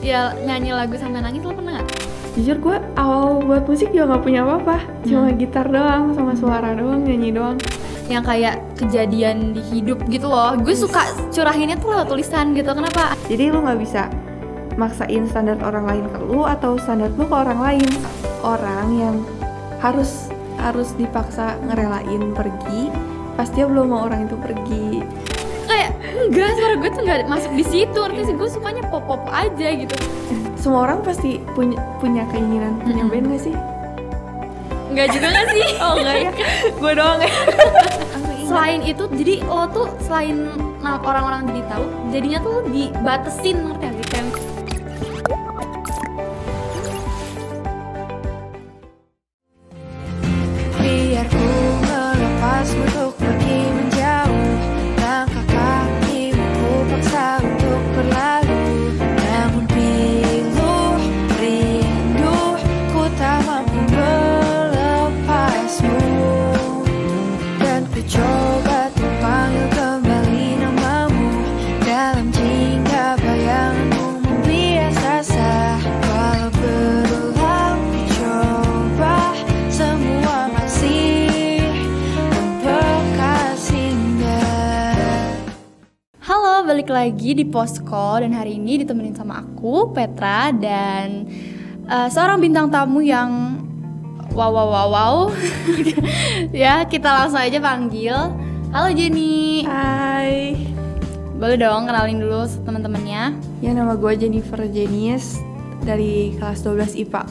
ya nyanyi lagu sampai nangis, lo pernah nggak? Jujur gue awal buat musik juga nggak punya apa-apa, cuma gitar doang sama suara doang, nyanyi doang. Yang kayak kejadian di hidup gitu loh. Gue suka curahinnya tuh lewat tulisan gitu. Kenapa? Jadi lu nggak bisa maksain standar orang lain ke lu atau standar lu ke orang lain. Orang yang harus dipaksa ngerelain pergi, pasti dia belum mau orang itu pergi. Kayak enggak, suara gue tuh nggak masuk di situ. Artinya sih gue sukanya pop aja gitu. Semua orang pasti punya keinginan punya band nggak sih? Enggak juga nggak sih? Oh enggak ya, gue doang ya. Selain itu, jadi lo tuh selain orang-orang jadi tahu, jadinya tuh lo dibatesin, ngerti gak sih? Kayak biar ku melepas untuk pergi menjauh, langkah kakimu ku paksa untuk berlalu. Namun pilu rindu ku tak mampu melepasmu, dan ku coba untuk panggil kembali namamu dalam jingga bayanganmu membias rasa. Walau berulang coba, semua masih membekas indah. halo, balik lagi di Posko, dan hari ini ditemenin sama aku, Petra, dan seorang bintang tamu yang wow. Ya, kita langsung aja panggil. Halo Jenny. Hai. Boleh dong kenalin dulu teman-temannya. Ya, nama gue Jennifer Jenius dari kelas 12 IPA.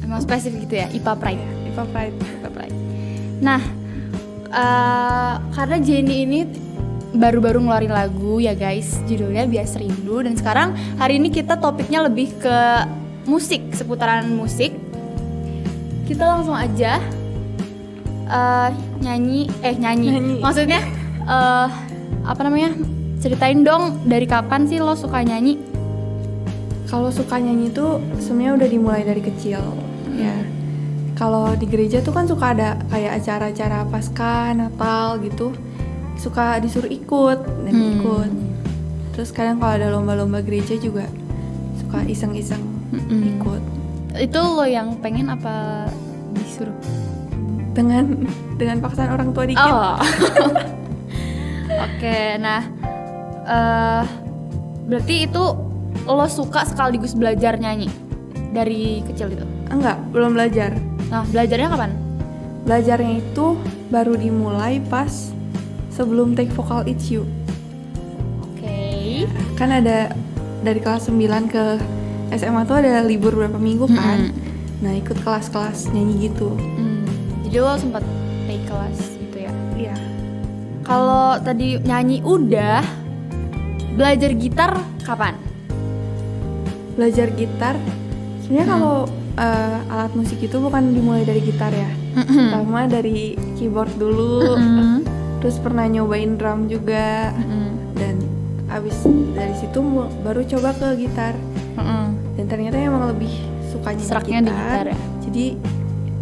Emang spesifik gitu ya, IPA Pride. IPA Pride. IPA Pride. Nah, karena Jenny ini baru-baru ngeluarin lagu ya guys, judulnya Bias Rindu, dan sekarang hari ini kita topiknya lebih ke musik, seputaran musik. Kita langsung aja nyanyi. Maksudnya apa namanya? Ceritain dong, dari kapan sih lo suka nyanyi? Kalau suka nyanyi tuh sebenarnya udah dimulai dari kecil. Ya. Kalau di gereja tuh kan suka ada kayak acara-acara Paskah, Natal gitu. Suka disuruh ikut dan ikut. Terus kadang kalau ada lomba-lomba gereja juga suka iseng-iseng ikut. Itu lo yang pengen apa disuruh? Dengan paksaan orang tua dikit. Oh. Oke, nah berarti itu lo suka sekaligus belajar nyanyi dari kecil itu? Enggak, belum belajar. Nah, belajarnya kapan? Belajarnya itu baru dimulai pas sebelum take vokal It's You. Oke. Kan ada dari kelas 9 ke SMA tuh ada libur berapa minggu kan. Nah, ikut kelas-kelas nyanyi gitu. Jadi lo sempat take kelas gitu ya? Iya. Kalau tadi nyanyi udah, belajar gitar kapan? Belajar gitar sebenarnya kalau alat musik itu bukan dimulai dari gitar ya. Pertama dari keyboard dulu. Terus pernah nyobain drum juga. Dan abis dari situ baru coba ke gitar. Dan ternyata emang lebih sukanya seraknya di gitar ya? Jadi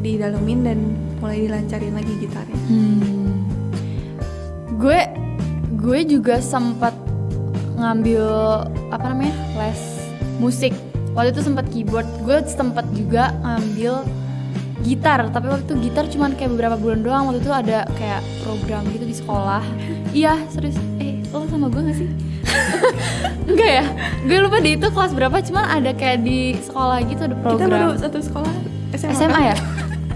didalemin dan mulai dilancarin lagi gitarnya. Gue juga sempat ngambil apa namanya, les musik. Waktu itu sempat keyboard. Gue sempat juga ngambil gitar, tapi waktu itu gitar cuman kayak beberapa bulan doang. Waktu itu ada kayak program gitu di sekolah. Iya, serius. Lo sama gue gak sih? Enggak ya? Gue lupa di itu kelas berapa, cuman ada kayak di sekolah gitu ada program. Kita baru satu sekolah SMA ya?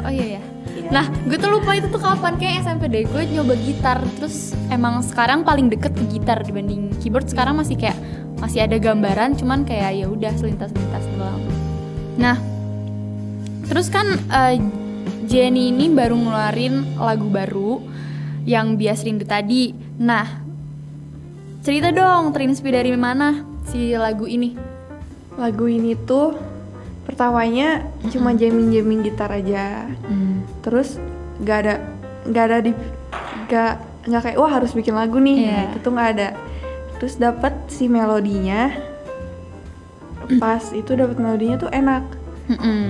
Oh iya ya. Nah, gue tuh lupa itu tuh kapan, kayak SMP deh. Gue nyoba gitar, terus emang sekarang paling deket ke gitar dibanding keyboard. Sekarang masih kayak masih ada gambaran, cuman kayak ya udah selintas-selintas doang. Nah, terus kan Jenny ini baru ngeluarin lagu baru yang Bias Rindu tadi. Nah, cerita dong, terinspirasi dari mana si lagu ini? Lagu ini tuh pertamanya cuma jamming gitar aja. Terus nggak kayak wah harus bikin lagu nih. Nah, itu tuh nggak ada. Terus dapat si melodinya. Pas itu dapat melodinya tuh enak.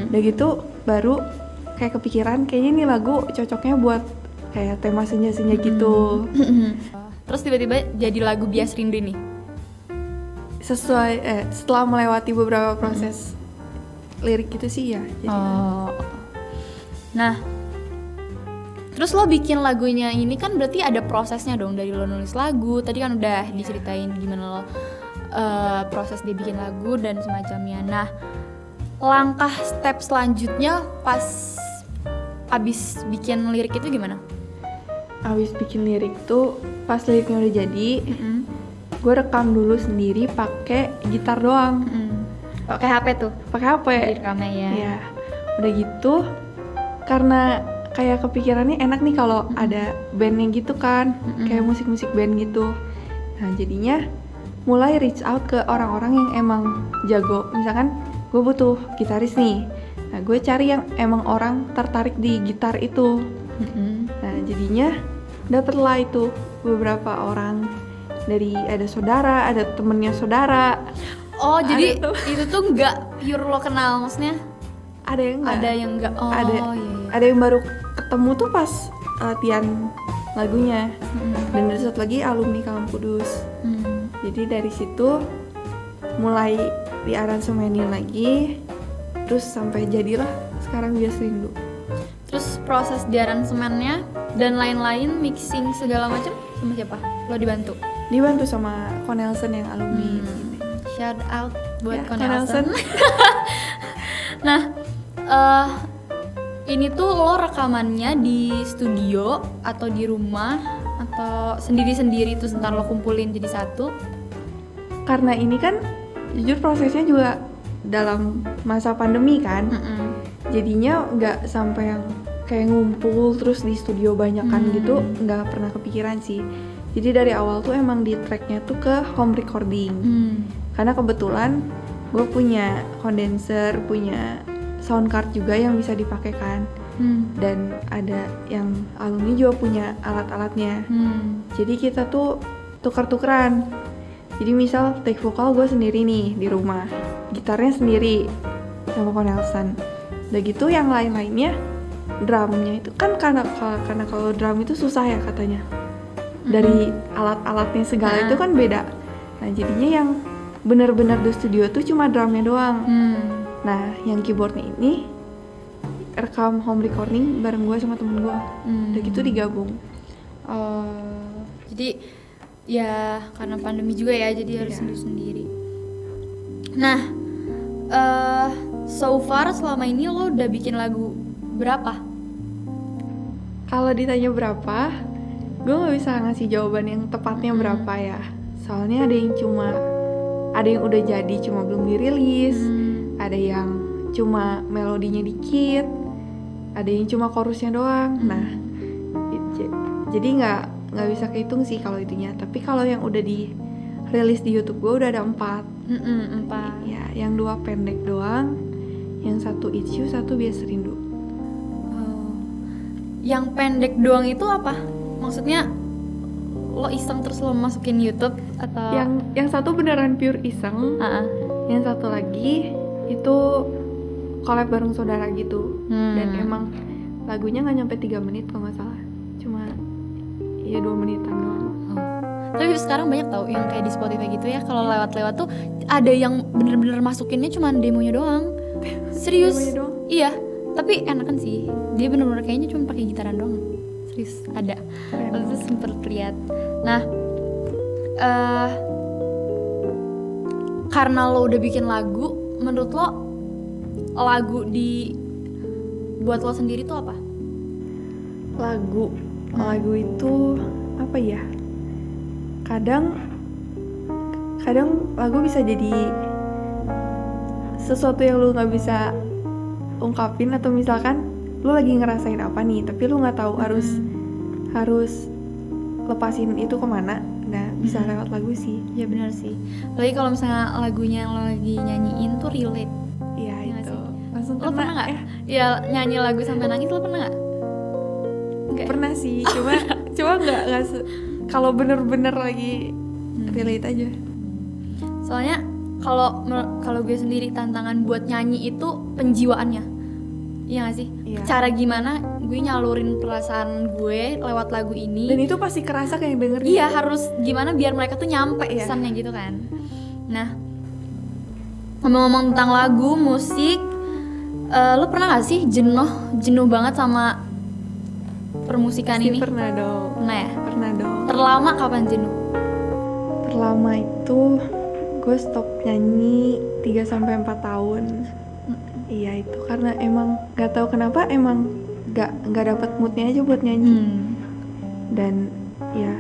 Udah gitu baru kayak kepikiran kayaknya nih lagu cocoknya buat kayak tema senja-senja gitu. Terus tiba-tiba jadi lagu Bias Rindu nih. setelah melewati beberapa proses lirik gitu sih ya. Jadi Nah, terus lo bikin lagunya ini kan berarti ada prosesnya dong dari lo nulis lagu. Tadi kan udah diceritain gimana lo proses dia bikin lagu dan semacamnya. Nah, langkah step selanjutnya pas abis bikin lirik itu gimana? Abis bikin lirik tuh pas liriknya udah jadi, gue rekam dulu sendiri pakai gitar doang. Pakai HP tuh? Pakai HP. Direkamnya ya. Iya. Udah gitu, karena kayak kepikirannya enak nih kalau ada bandnya gitu kan, kayak musik-musik band gitu. Nah jadinya mulai reach out ke orang-orang yang emang jago. Misalkan gue butuh gitaris nih, nah gue cari yang emang orang tertarik di gitar itu. Nah jadinya dapetlah itu beberapa orang, dari ada saudara, ada temennya saudara. Oh jadi itu tuh nggak pure lo kenal, maksudnya? Ada yang enggak. Ada yang enggak. Oh ada, iya. Ada yang baru ketemu tuh pas latihan lagunya. Dan ada satu lagi alumni Kalam Kudus. Jadi dari situ mulai diaransemenin lagi, terus sampai jadilah sekarang Bias Rindu. Terus proses diaransemennya dan lain-lain, mixing segala macam sama siapa? Lo dibantu? Dibantu sama Konelsen yang alumni. Shout out buat Ya, Konelsen. Nah, ini tuh lo rekamannya di studio atau di rumah atau sendiri-sendiri terus ntar lo kumpulin jadi satu? Karena ini kan jujur prosesnya juga dalam masa pandemi kan, jadinya nggak sampai yang kayak ngumpul terus di studio banyakan gitu, nggak pernah kepikiran sih. Jadi dari awal tuh emang di tracknya tuh ke home recording, karena kebetulan gue punya condenser, punya sound card juga yang bisa dipakai kan, dan ada yang alumni juga punya alat-alatnya. Jadi kita tuh tuker-tukeran. Jadi misal take vokal gue sendiri nih di rumah, gitarnya sendiri sama Konelsen. Udah gitu yang lain-lainnya, drumnya itu kan karena kalau drum itu susah ya katanya, dari alat-alatnya segala itu kan beda. Nah jadinya yang benar-benar di studio tuh cuma drumnya doang. Nah yang keyboardnya ini rekam home recording bareng gue sama temen gue. Udah gitu digabung. Jadi ya karena pandemi juga ya, jadi harus sendiri. Nah, so far selama ini lo udah bikin lagu berapa? Kalau ditanya berapa, gue nggak bisa ngasih jawaban yang tepatnya berapa ya. Soalnya ada yang udah jadi cuma belum dirilis, ada yang cuma melodinya dikit, ada yang cuma chorusnya doang. Nah, jadi nggak bisa kehitung sih kalau itunya. Tapi kalau yang udah dirilis di YouTube gue udah ada 4. 4. Ya, yang 2 pendek doang, yang 1 issue, 1 Bias Rindu. Yang pendek doang itu apa? Maksudnya lo iseng terus lo masukin YouTube atau? Yang 1 beneran pure iseng. Yang 1 lagi itu collab bareng saudara gitu. Dan emang lagunya nggak nyampe 3 menit kalau nggak salah, cuma ya 2 menitan doang. Tapi sekarang banyak tau yang kayak di Spotify gitu ya, kalau lewat-lewat tuh ada yang bener-bener masukinnya cuma demonya doang. Serius? Demonya doang? Iya, tapi enakan sih. Dia bener-bener kayaknya cuma pakai gitaran doang. Serius, ada. Waktu itu sempet lihat. Nah, karena lo udah bikin lagu, menurut lo lagu buat lo sendiri tuh apa? Lagu itu apa ya? Kadang lagu bisa jadi sesuatu yang lu nggak bisa ungkapin, atau misalkan lu lagi ngerasain apa nih, tapi lu nggak tahu harus lepasin itu kemana. Nah, bisa lewat lagu sih. Ya benar sih. Apalagi kalau misalnya lagunya yang lo lagi nyanyiin tuh relate. Iya Ya itu. sih? Langsung Lo pernah nggak? Ya nyanyi lagu sampai nangis, lo pernah nggak? Pernah sih, cuma nggak kalau bener-bener lagi relate aja. Soalnya kalau gue sendiri tantangan buat nyanyi itu penjiwaannya. Iya gak sih? Iya. Cara gimana gue nyalurin perasaan gue lewat lagu ini. Dan itu pasti kerasa kayak denger. Iya, harus gimana biar mereka tuh nyampe Iya. pesannya gitu kan. Nah, ngomong-ngomong tentang lagu, musik, lo pernah gak sih jenuh banget sama permusikan Pasti ini? pernah dong. Pernah ya? Pernah dong. Terlama kapan jenuh? Terlama itu gue stop nyanyi 3-4 tahun. Iya itu karena emang gak tahu kenapa emang gak dapet moodnya aja buat nyanyi. Dan ya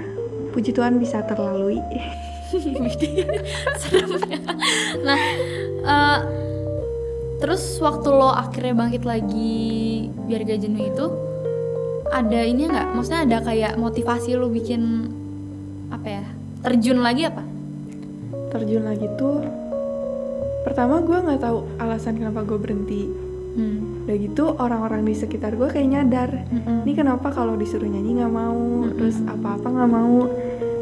puji Tuhan bisa terlalui. Serem ya. Nah, terus waktu lo akhirnya bangkit lagi biar gak jenuh itu, ada ini nggak? Maksudnya ada kayak motivasi lo bikin apa ya? Terjun lagi apa? Terjun lagi tuh pertama gue nggak tahu alasan kenapa gue berhenti. Udah gitu orang-orang di sekitar gue kayak nyadar, ini kenapa kalau disuruh nyanyi nggak mau, terus apa-apa nggak mau,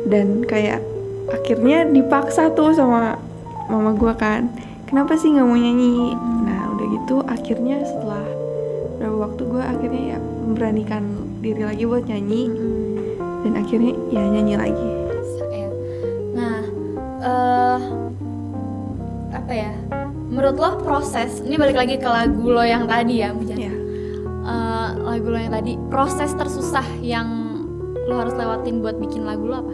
dan kayak akhirnya dipaksa tuh sama mama gue kan, kenapa sih nggak mau nyanyi? Nah udah gitu akhirnya setelah beberapa waktu gue akhirnya ya memberanikan diri lagi buat nyanyi, dan akhirnya ya nyanyi lagi. Nah, apa ya? Menurut lo proses, ini balik lagi ke lagu lo yang tadi ya, Bujan. Ya. Lagu lo yang tadi, proses tersusah yang lo harus lewatin buat bikin lagu lo apa?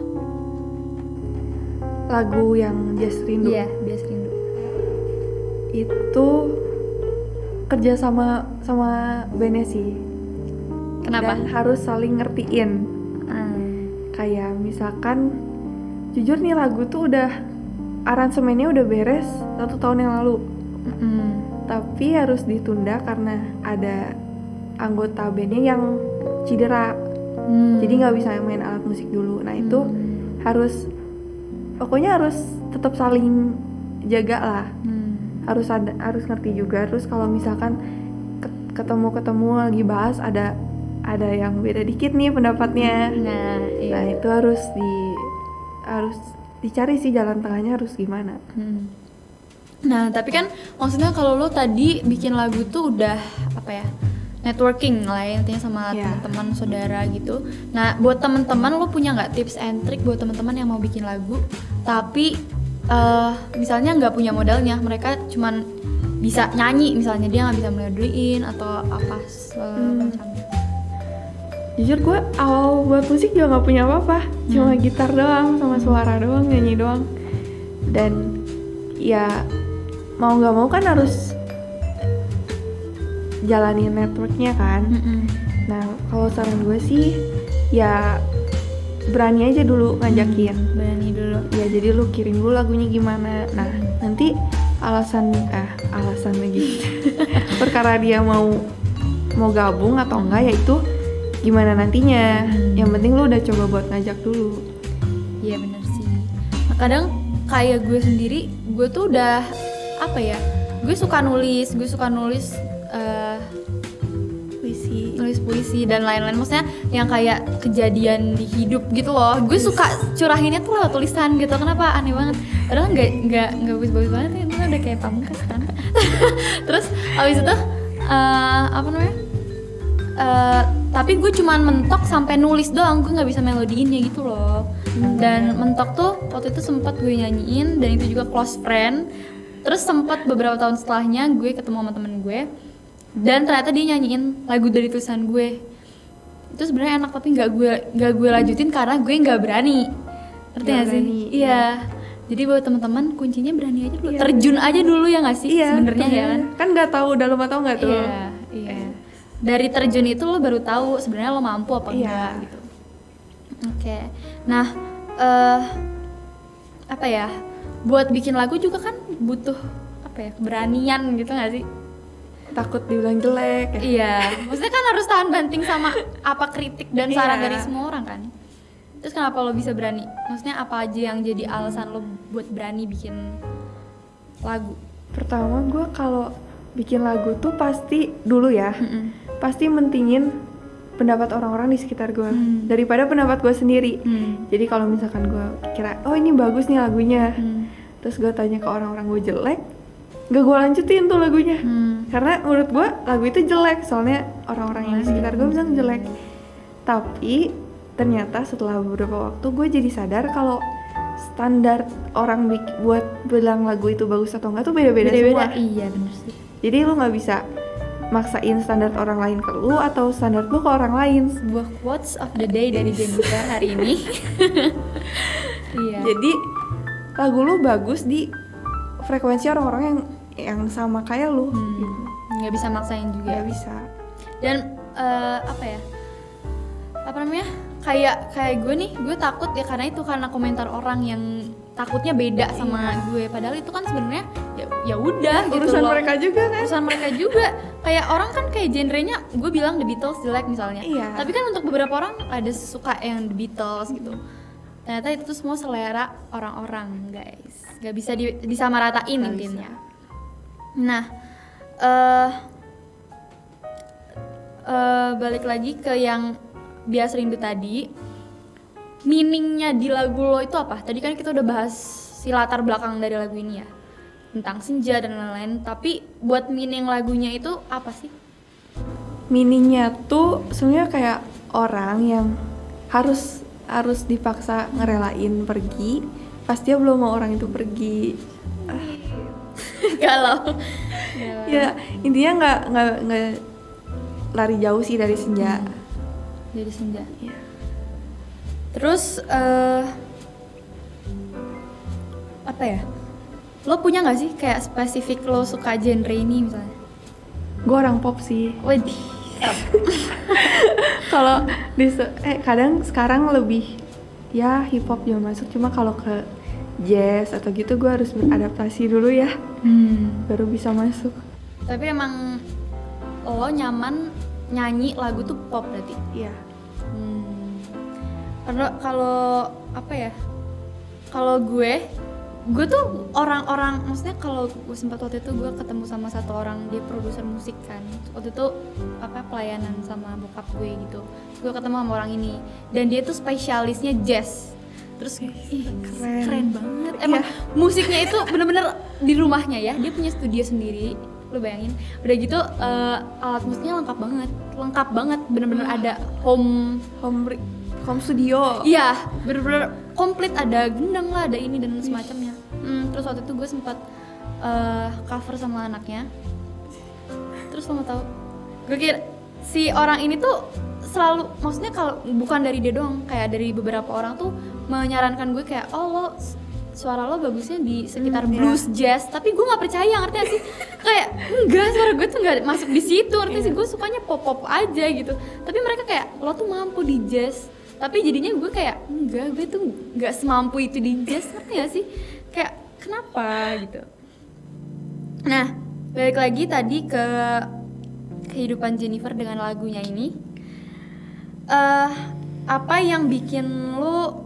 Lagu yang Bias Rindu. Iya, Bias Rindu. Itu kerja sama bandnya sih. Kenapa? Dan harus saling ngertiin. Kayak misalkan jujur nih lagu tuh udah aransemennya udah beres 1 tahun yang lalu, tapi harus ditunda karena ada anggota bandnya yang cedera, jadi nggak bisa main alat musik dulu. Nah itu harus tetap saling jaga lah, harus ngerti juga. Terus kalau misalkan ketemu lagi bahas ada yang beda dikit nih pendapatnya, nah itu harus dicari sih jalan tengahnya harus gimana. Nah tapi kan maksudnya kalau lo tadi bikin lagu tuh udah apa ya, networking lah ya intinya sama teman-teman saudara gitu. Nah buat teman-teman lo punya nggak tips and trick buat teman-teman yang mau bikin lagu tapi misalnya nggak punya modalnya, mereka cuman bisa nyanyi misalnya, dia nggak bisa melodiin atau apa macamnya. Jujur gue awal buat musik juga nggak punya apa-apa, cuma gitar doang sama suara doang, nyanyi doang. Dan ya mau nggak mau kan harus jalanin networknya kan. Nah kalau saran gue sih ya berani aja dulu ngajakin. Berani dulu. Ya jadi lu kirim dulu lagunya gimana. Nah nanti alasan lagi perkara dia mau gabung atau enggak ya itu gimana nantinya. Yang penting lu udah coba buat ngajak dulu. Iya bener sih. Nah, kadang kayak gue sendiri, gue tuh udah apa ya, gue suka nulis puisi dan lain-lain, maksudnya yang kayak kejadian di hidup gitu loh. Gue suka curahinnya tuh lewat tulisan gitu. Kenapa? Aneh banget. Padahal nggak bagus-bagus banget ya, itu udah kayak Pamungkas kan. Terus abis itu apa namanya? Tapi gue cuman mentok sampai nulis doang, gue nggak bisa melodiinnya gitu loh. Dan mentok tuh waktu itu sempat gue nyanyiin, dan itu juga close friend. Terus sempat beberapa tahun setelahnya gue ketemu sama temen gue, dan ternyata dia nyanyiin lagu dari tulisan gue. Itu sebenarnya enak, tapi nggak gue lanjutin karena gue nggak berani. Ngerti nggak sih? Iya. Jadi buat teman-teman kuncinya berani aja dulu, terjun aja dulu ya nggak sih? Sebenarnya ya kan nggak tahu dalam atau nggak tuh. Iya. Dari terjun itu lo baru tahu sebenarnya lo mampu apa enggak gitu. Oke. Nah, apa ya? Buat bikin lagu juga kan butuh apa ya? Keberanian gitu nggak sih? Takut dibilang jelek ya. Iya. Maksudnya kan harus tahan banting sama apa kritik dan saran dari semua orang kan. Terus kenapa lo bisa berani? Maksudnya apa aja yang jadi alasan lo buat berani bikin lagu? Pertama gue kalau bikin lagu tuh pasti dulu ya, pasti mentingin pendapat orang-orang di sekitar gue daripada pendapat gue sendiri. Jadi kalau misalkan gue kira oh ini bagus nih lagunya, terus gue tanya ke orang-orang gue jelek, gak gue lanjutin tuh lagunya. Karena menurut gue lagu itu jelek, soalnya orang-orang yang di sekitar gue bilang jelek. Tapi ternyata setelah beberapa waktu gue jadi sadar kalau standar orang buat bilang lagu itu bagus atau enggak tuh beda-beda semua. Iya bener sih. Jadi lu nggak bisa maksain standar orang lain ke lu atau standar lu ke orang lain. Sebuah quotes of the day dari Jennifer hari ini. Iya. Jadi lagu lu bagus di frekuensi orang-orang yang sama kayak lu. Gitu. Nggak bisa maksain juga. Nggak bisa. Dan apa namanya, kayak gue nih, gue takut ya karena komentar orang yang takutnya beda sama gue, padahal itu kan sebenarnya ya udah gitu urusan loh. mereka juga kan, urusan mereka juga. Kayak orang kan kayak genrenya, gue bilang The Beatles jelek misalnya, tapi kan untuk beberapa orang ada suka yang The Beatles gitu. Ternyata itu tuh semua selera orang-orang guys, nggak bisa disamaratain intinya. Nah balik lagi ke yang Bias Rindu tadi, meaningnya di lagu lo itu apa? Tadi kan kita udah bahas si latar belakang dari lagu ini ya, tentang senja dan lain-lain, tapi buat meaning lagunya itu apa sih? Meaningnya tuh sebenarnya kayak orang yang harus dipaksa ngerelain pergi pas dia belum mau orang itu pergi. Galau. Ya intinya nggak lari jauh sih dari senja. Dari senja. Ya. Terus apa ya? Lo punya nggak sih kayak spesifik lo suka genre ini misalnya? Gue orang pop sih. Widih. Kalau kadang sekarang lebih ya hip hop juga masuk, cuma kalau ke jazz atau gitu gue harus beradaptasi dulu ya, baru bisa masuk. Tapi emang lo nyaman nyanyi lagu tuh pop berarti? Iya. Karena kalau apa ya? Kalau gue tuh orang-orang, maksudnya kalau gue sempat waktu itu gue ketemu sama satu orang, dia produser musik kan. Waktu itu pelayanan sama bokap gue gitu. Gue ketemu sama orang ini dan dia tuh spesialisnya jazz. Terus keren banget. Emang musiknya itu bener-bener di rumahnya ya. Dia punya studio sendiri. Lo bayangin. Udah gitu alat musiknya lengkap banget. Bener-bener ada home studio. Iya, bener-bener komplit, ada gendang lah, ada ini dan semacamnya. Terus waktu itu gue sempat cover sama anaknya. Terus lo mau tahu, gue kira si orang ini tuh selalu, maksudnya kalau bukan dari dia doang, kayak dari beberapa orang tuh menyarankan gue kayak, oh lo suara lo bagusnya di sekitar blues jazz, tapi gue nggak percaya, ngerti gak sih? Kayak enggak, suara gue tuh nggak masuk di situ, ngerti sih? Gue sukanya pop aja gitu. Tapi mereka kayak, lo tuh mampu di jazz. Tapi jadinya gue kayak, enggak, gue tuh gak semampu itu di jazz, ngerti gak sih? Kayak, kenapa gitu. Nah, balik lagi tadi ke kehidupan Jennifer dengan lagunya ini. Apa yang bikin lo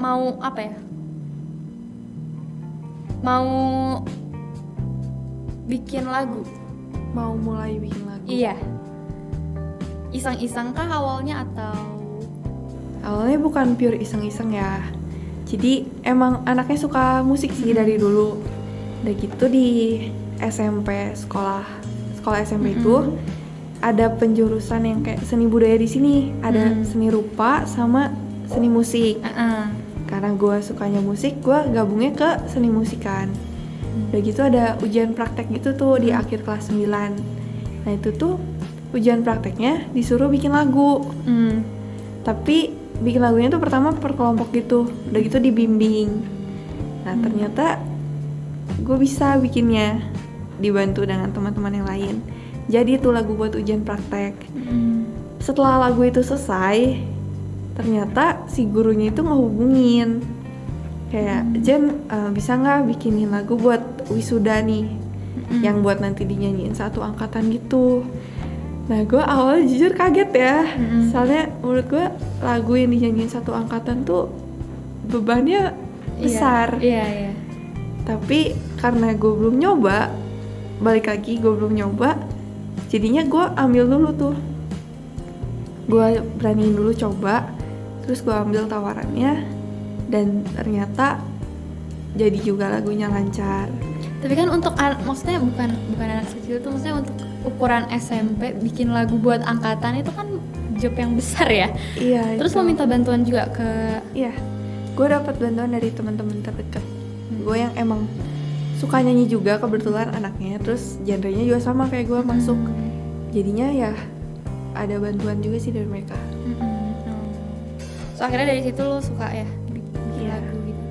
mau apa ya? Mau bikin lagu? Mau mulai bikin lagu? Iya. Iseng-iseng kah awalnya atau? Awalnya bukan pure iseng-iseng ya. Jadi emang anaknya suka musik sih dari dulu. Udah gitu di SMP, sekolah SMP itu ada penjurusan yang kayak seni budaya di sini. Ada seni rupa sama seni musik. Karena gue sukanya musik, gue gabungnya ke seni musik kan. Udah gitu ada ujian praktek gitu tuh di akhir kelas 9. Nah itu tuh ujian prakteknya disuruh bikin lagu. Tapi bikin lagunya tuh pertama per kelompok gitu. Udah gitu dibimbing. Nah ternyata gue bisa bikinnya, dibantu dengan teman-teman yang lain. Jadi itu lagu buat ujian praktek. Setelah lagu itu selesai, ternyata si gurunya itu ngehubungin kayak, Jen bisa nggak bikinin lagu buat wisuda nih, yang buat nanti dinyanyiin satu angkatan gitu. Nah gue awalnya jujur kaget ya, soalnya menurut gue lagu yang dinyanyiin satu angkatan tuh bebannya besar. Iya. Tapi karena gue belum nyoba, balik lagi gue belum nyoba, jadinya gue ambil dulu tuh, gue beraniin dulu coba, terus gue ambil tawarannya, dan ternyata jadi juga lagunya lancar. Tapi kan untuk maksudnya bukan anak kecil tuh, maksudnya untuk ukuran SMP bikin lagu buat angkatan itu kan job yang besar ya. Iya. Terus itu. lo minta bantuan juga ke gue dapat bantuan dari teman-teman terdekat gue yang emang suka nyanyi juga kebetulan anaknya, terus genrenya juga sama kayak gue masuk, jadinya ya ada bantuan juga sih dari mereka. So akhirnya dari situ lo suka ya bikin lagu gitu.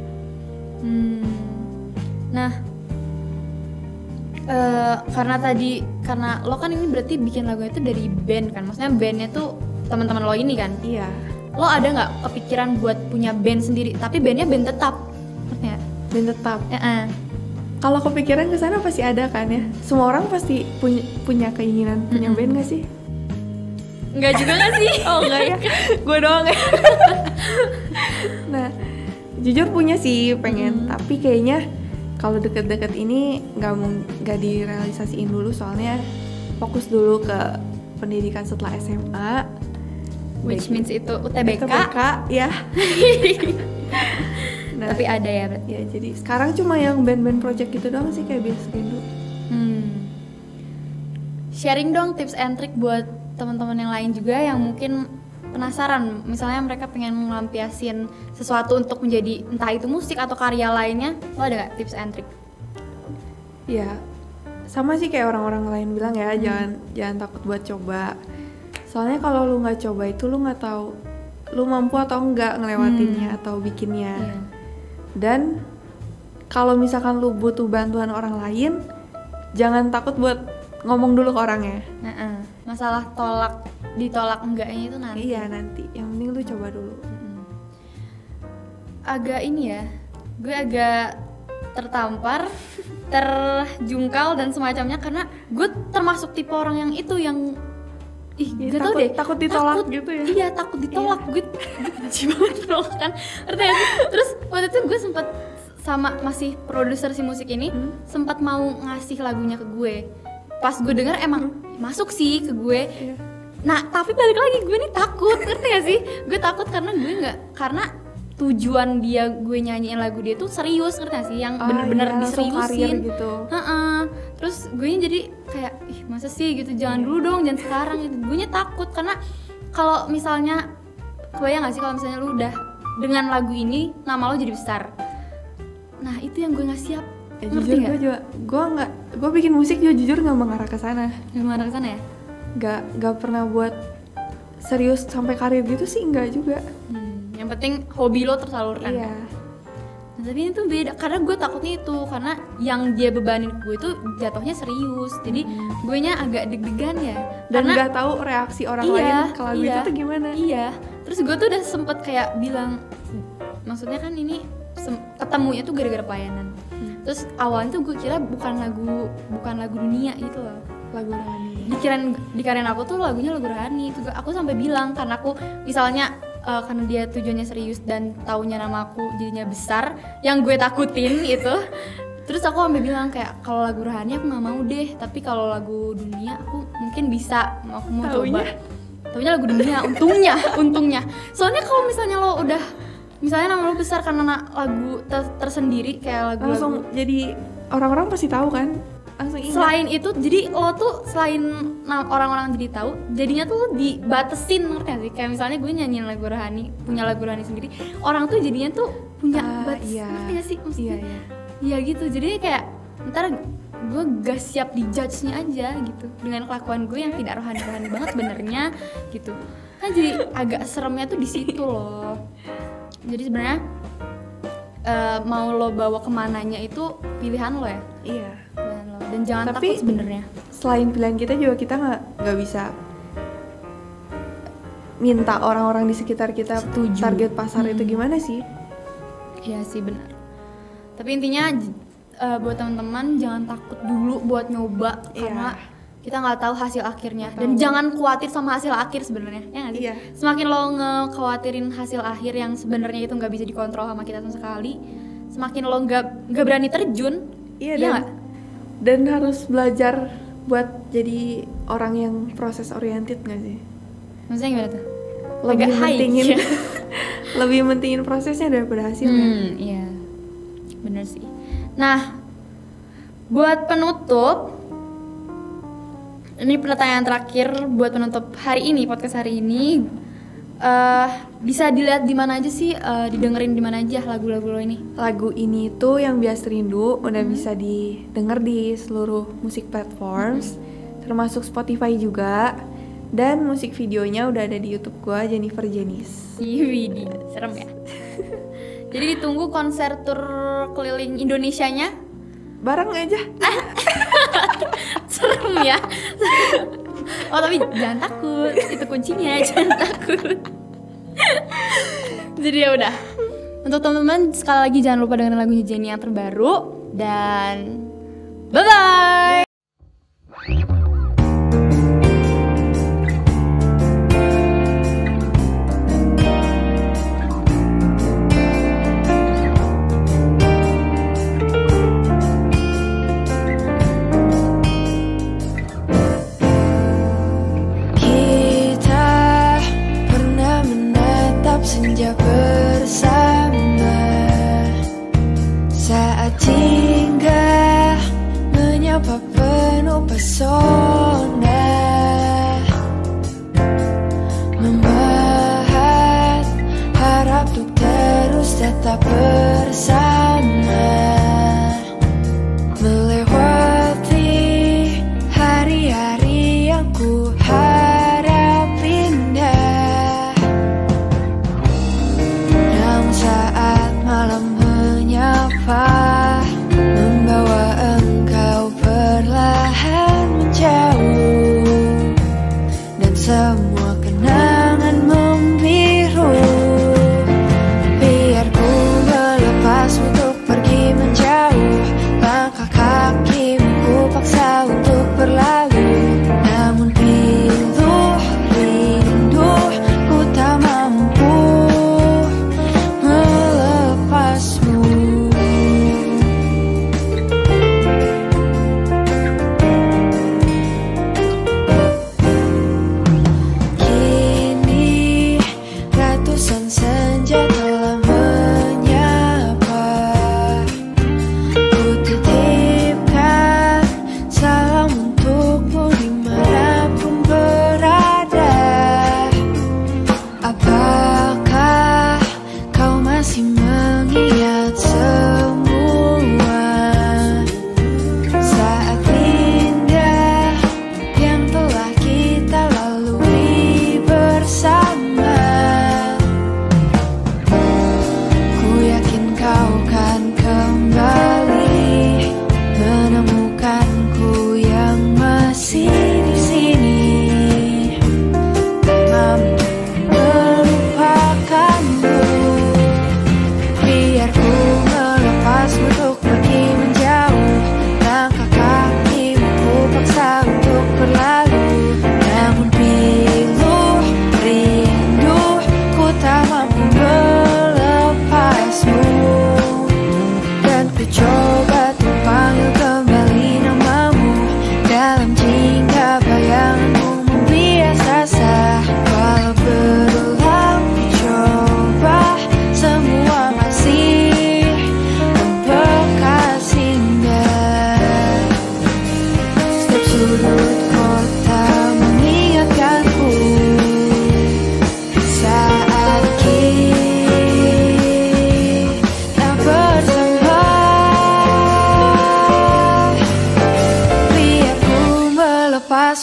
Nah, karena lo kan ini berarti bikin lagu itu dari band kan, maksudnya bandnya tuh teman-teman lo ini kan? Iya. Lo ada nggak kepikiran buat punya band sendiri, tapi bandnya band tetap? Maksudnya? Band tetap. Kalau kepikiran ke sana pasti ada kan ya. Semua orang pasti punya keinginan punya band nggak sih? Enggak juga nggak sih? Oh enggak ya, gue doang ya. Nah, jujur punya sih pengen, tapi kayaknya kalau deket-deket ini nggak direalisasiin dulu, soalnya fokus dulu ke pendidikan setelah SMA. Which means itu UTBK ya. Nah, tapi ada ya berarti? Ya jadi sekarang cuma yang band-band project gitu doang sih kayak biasa dulu. Sharing dong tips and trick buat teman-teman yang lain juga yang mungkin penasaran, misalnya mereka pengen melampiasin sesuatu untuk menjadi entah itu musik atau karya lainnya, lo ada nggak tips and trick? Ya sama sih kayak orang-orang lain bilang ya, jangan takut buat coba. Soalnya kalau lu nggak coba itu lu nggak tahu lu mampu atau enggak ngelewatinnya atau bikinnya. Dan kalau misalkan lu butuh bantuan orang lain, jangan takut buat ngomong dulu ke orangnya. Masalah ditolak enggaknya itu nanti. Iya nanti, yang penting lu coba dulu. Agak ini ya, gue agak tertampar, terjungkal dan semacamnya karena gue termasuk tipe orang yang itu yang gak tau deh, takut ditolak gitu ya. Iya, takut ditolak. Gue benci banget penolakan. Terus waktu itu gue sempat sama masih produser si musik ini sempat mau ngasih lagunya ke gue. Pas gue denger emang masuk sih ke gue. Nah, tapi balik lagi gue nih takut, ngerti gak sih? Gue takut karena karena tujuan gue nyanyiin lagu dia tuh serius, ngerti gak sih? Yang bener-bener diseriusin gitu. Terus gue jadi kayak, masa sih gitu, jangan dulu dong, jangan sekarang gitu. Gue takut karena kalau misalnya, kebayang gak sih kalau misalnya lu udah dengan lagu ini nama lo jadi besar. Nah itu yang gue gak siap. Jujur gue bikin musik juga jujur gak mengarah ke sana. Gak mengarah ke sana ya? Gak pernah buat serius sampai karir gitu sih, enggak juga. Yang penting hobi lo tersalurkan. Iya. Nah, tapi ini tuh beda, karena gue takutnya itu, karena yang dia bebanin gue itu jatuhnya serius. Jadi gue nya agak deg-degan ya. Dan nggak tahu reaksi orang lain kalau itu tuh gimana. Iya. Terus gue tuh udah sempet kayak bilang, maksudnya kan ini ketemunya tuh gara-gara pelayanan. Terus awalnya tuh gue kira bukan lagu dunia gitu loh. Lagu rohani. Dikirain aku tuh lagunya lagu rohani. Itu aku sampai bilang, karena aku misalnya karena dia tujuannya serius dan taunya nama aku jadinya besar, yang gue takutin itu. Terus aku sampai bilang kayak, kalau lagu rohani aku nggak mau deh, tapi kalau lagu dunia aku mungkin bisa, aku mau coba. Taunya lagu dunia, untungnya. Soalnya kalau misalnya lo udah, misalnya nama lo besar karena lagu tersendiri kayak lagu langsung jadi orang-orang pasti tahu kan. Langsung ingat. Selain itu, jadi lo tuh selain orang-orang jadi tahu, jadinya tuh lo dibatesin, ngerti gak sih? Kayak misalnya gue nyanyiin lagu rohani, punya lagu rohani sendiri, orang tuh jadinya tuh punya batas, ngerti gak sih? Maksudnya, iya gitu, jadi kayak ntar gue gak siap dijudge-nya aja gitu dengan kelakuan gue yang tidak rohani-rohani banget benernya gitu. Kan jadi agak seremnya tuh di situ loh. Jadi sebenarnya mau lo bawa kemananya itu pilihan lo ya. Iya. Dan jangan tapi, takut sebenarnya. Selain pilihan kita juga kita nggak bisa minta orang-orang di sekitar kita setuju. Target pasar itu gimana sih? Iya sih benar. Tapi intinya buat teman-teman jangan takut dulu buat nyoba karena kita nggak tahu hasil akhirnya. Dan jangan khawatir sama hasil akhir sebenarnya, ya nggak sih? Iya. Semakin lo ngekhawatirin hasil akhir yang sebenarnya itu nggak bisa dikontrol sama kita sama sekali, semakin lo nggak berani terjun. Iya dan harus belajar buat jadi orang yang proses oriented nggak sih? Maksudnya gimana tuh? Lebih mentingin prosesnya daripada hasilnya. Iya, bener sih. Nah, buat penutup, ini pertanyaan terakhir buat penutup hari ini, podcast hari ini. Bisa dilihat di mana aja sih, didengerin di mana aja lagu-lagu lo ini? Lagu ini tuh yang Bias Rindu udah bisa didengar di seluruh musik platforms, termasuk Spotify juga. Dan musik videonya udah ada di YouTube gua, Jennifer Jenis. Widi, serem ya. Jadi ditunggu konser tur keliling Indonesianya. Bareng aja. Serem ya. Oh tapi jangan takut, itu kuncinya, jangan takut. Jadi ya udah. Untuk teman-teman sekali lagi jangan lupa dengerin lagunya Jenny yang terbaru dan bye bye. Senja bersama saat singgah menyapa penuh pesona, memahat harap untuk terus tetap bersama, melewati hari-hari yang ku harap indah. Saat malam menyapa, membawa engkau perlahan menjauh, dan semua kenangan membiru. Biar ku melepas untuk pergi menjauh, langkah kakimu ku paksa untuk berlalu. Namun pilu rindu ku tak mampu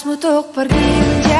untuk pergi menjauh.